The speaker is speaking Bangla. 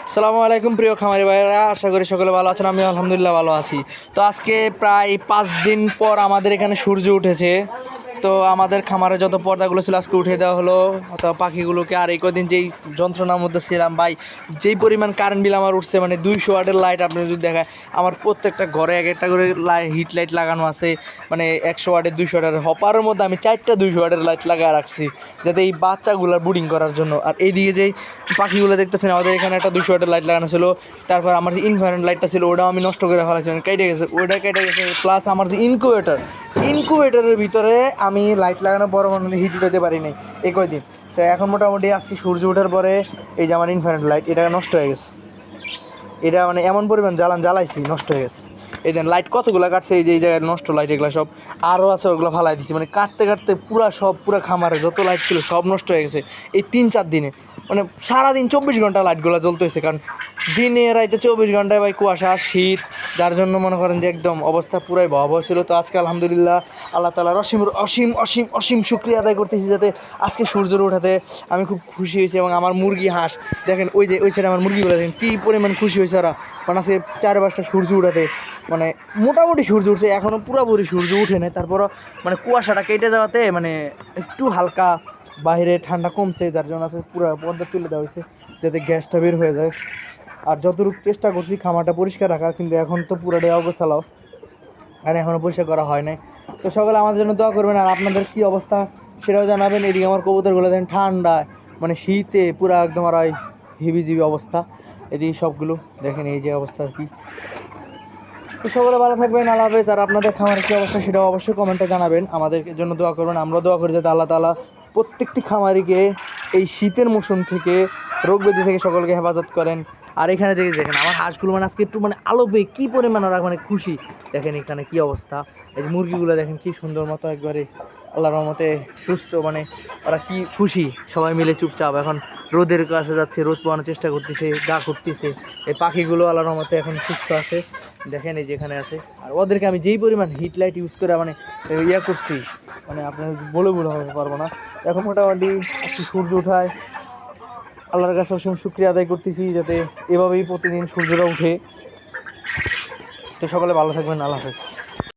আসসালামু আলাইকুম প্রিয় খামারি ভাইয়েরা, আশা করি সকলে ভালো আছেন। আমি আলহামদুলিল্লাহ ভালো আছি। তো আজকে প্রায় 5 দিন পর আমাদের এখানে সূর্য উঠেছে। তো আমাদের খামারে যত পর্দাগুলো ছিল আজকে উঠিয়ে দেওয়া হলো। তো পাখিগুলোকে আর এই কদিন যেই যন্ত্রণার মধ্যে ছিলাম ভাই, যেই পরিমাণ কারেন্ট বিল আমার উঠছে, মানে 200 ওয়াটের লাইট আপনি যদি দেখায়, আমার প্রত্যেকটা ঘরে এক একটা করে হিট লাইট লাগানো আছে। মানে 100 ওয়াটের 200 ওয়াটের হপারের মধ্যে আমি 4টা 200 ওয়াটের লাইট লাগিয়ে রাখছি, যাতে এই বাচ্চাগুলোর বুডিং করার জন্য। আর এইদিকে যেই পাখিগুলো দেখতেছেন, আমাদের এখানে একটা 200 ওয়াটের লাইট লাগানো ছিল। তারপর আমার যে ইনভার্টার লাইটটা ছিল ওটাও আমি নষ্ট করে ফেলাছি, মানে কেটে গেছে, ওইটা কেটে গেছে। প্লাস আমার যে ইনকুবেটরের ভিতরে আমি লাইট লাগানোর পর মানে হিট উঠাতে পারি নাই এই কয়দিন। তো এখন মোটামুটি আজকে সূর্য ওঠার পরে এই যে আমার ইনভার্টার লাইট এটা নষ্ট হয়ে গেছে। এটা মানে এমন পরিমাণ জ্বালাইছি নষ্ট হয়ে গেছে। এই দেন লাইট কতগুলো কাটছে, এই যে এই জায়গায় নষ্ট লাইট এগুলো সব আরও আছে, ওগুলো ফালাই দিচ্ছি। মানে কাটতে কাটতে পুরা খামারে যত লাইট ছিল সব নষ্ট হয়ে গেছে এই 3-4 দিনে। মানে সারাদিন 24 ঘন্টা লাইটগুলো জ্বলতেছে, কারণ দিনে রাইতে 24 ঘন্টায় ভাই কুয়াশা শীত, যার জন্য মনে করেন যে একদম অবস্থা পুরাই ভয়াবহ ছিল। তো আজকে আলহামদুলিল্লাহ আল্লাহ তাআলার অসীম অসীম অসীম অসীম শুকরিয়া আদায় করতেছি, যাতে আজকে সূর্যের ওঠাতে আমি খুব খুশি হয়েছি। এবং আমার মুরগি হাঁস দেখেন, ওই যে ওই সাইডে আমার মুরগিগুলো দেখেন কী পরিমাণ খুশি হয়েছে ওরা। কারণ আজকে 4-5টা সূর্য উঠাতে মানে মোটামুটি সূর্য উঠছে, এখনও পুরোপুরি সূর্য উঠে নেই। তারপরও মানে কুয়াশাটা কেটে যাওয়াতে মানে একটু হালকা বাইরে ঠান্ডা কমছে, যার জন্য আছে পুরো পর্দা তুলে দেওয়া হয়েছে যাতে গ্যাসটা বের হয়ে যায়। আর যতটুকু চেষ্টা করছি খামারটা পরিষ্কার রাখার, কিন্তু এখন তো পুরোটাই অবস্থালাও, আর এখনও পরিষ্কার করা হয় নাই। তো সকলে আমাদের জন্য দোয়া করবেন, আর আপনাদের কী অবস্থা সেটাও জানাবেন। এদিকে আমার কবুতরগুলো দেখেন ঠান্ডায় মানে শীতে পুরো একদম আর হিবিজিবি অবস্থা। এদিকে সবগুলো দেখেন এই যে অবস্থা আর কি। তো সকলে ভালো থাকবেন, আল্লাহ হাফেজ। আর আপনাদের খামারের কী অবস্থা সেটাও অবশ্যই কমেন্টে জানাবেন, আমাদের জন্য দোয়া করবেন। আমরা দোয়া করি যাতে আল্লাহ তাআলা প্রত্যেকটি খামারিকে এই শীতের মৌসুম থেকে, রোগ ব্যাধি থেকে সকলকে হেফাজত করেন। আর এখানে দেখেন আমার হাঁসগুলো মানে আজকে একটু মানে আলো পেয়ে কী পরিমাণ ওরা মানে খুশি। দেখেন এখানে কী অবস্থা, এই যে মুরগিগুলো দেখেন কী সুন্দর মতো একবারে আল্লাহর রহমতে সুস্থ, মানে ওরা কি খুশি, সবাই মিলে চুপচাপ। এখন রোদের কাছে যাচ্ছে, রোদ পোয়ানোর চেষ্টা করতেছে, গা করতেছে। এই পাখিগুলো আল্লাহর রহমতে এখন সুস্থ আছে, দেখেন এই যেখানে আছে। আর ওদেরকে আমি যেই পরিমাণ হিট লাইট ইউজ করে মানে করছি, মানে আপনার বলে হবে পারবো না। এখন মোটামুটি আজকে সূর্য ওঠায় আল্লাহর কাছে অসীম শুকরিয়া আদায় করতেছি, যাতে এভাবেই প্রতিদিন সূর্যটা উঠে। তো সকলে ভালো থাকবেন, আল্লাহ হাফেজ।